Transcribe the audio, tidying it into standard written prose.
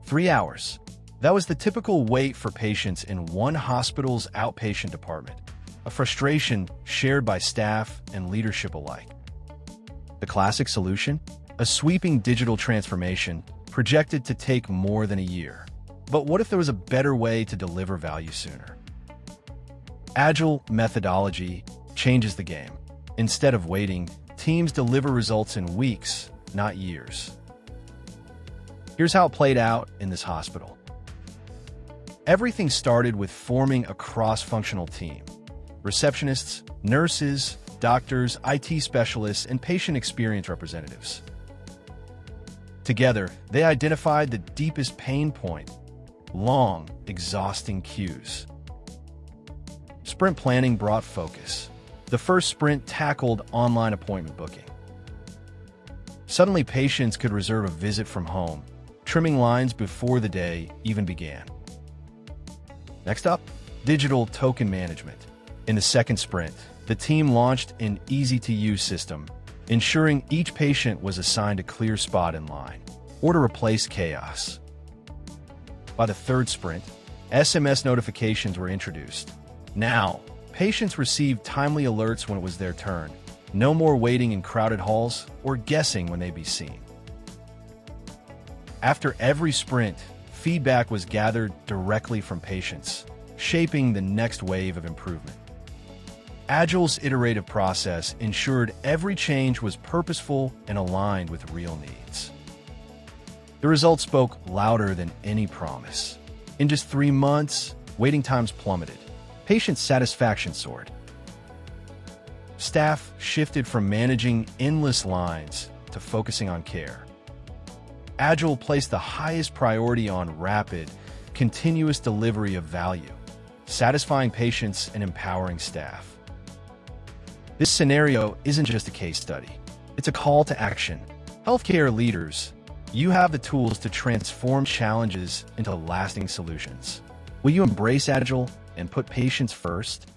3 hours. That was the typical wait for patients in one hospital's outpatient department, a frustration shared by staff and leadership alike. The classic solution? A sweeping digital transformation projected to take more than a year. But what if there was a better way to deliver value sooner? Agile methodology changes the game. Instead of waiting, teams deliver results in weeks, not years. Here's how it played out in this hospital. Everything started with forming a cross-functional team. Receptionists, nurses, doctors, IT specialists, and patient experience representatives. Together, they identified the deepest pain point: long, exhausting queues. Sprint planning brought focus. The first sprint tackled online appointment booking. Suddenly, patients could reserve a visit from home, trimming lines before the day even began. Next up, digital token management. In the second sprint, the team launched an easy-to-use system, ensuring each patient was assigned a clear spot in line, or to replace chaos. By the third sprint, SMS notifications were introduced. Now, patients received timely alerts when it was their turn. No more waiting in crowded halls or guessing when they'd be seen. After every sprint, feedback was gathered directly from patients, shaping the next wave of improvement. Agile's iterative process ensured every change was purposeful and aligned with real needs. The results spoke louder than any promise. In just 3 months, waiting times plummeted. Patient satisfaction soared. Staff shifted from managing endless lines to focusing on care. Agile placed the highest priority on rapid, continuous delivery of value, satisfying patients and empowering staff. This scenario isn't just a case study. It's a call to action. Healthcare leaders, you have the tools to transform challenges into lasting solutions. Will you embrace Agile and put patients first?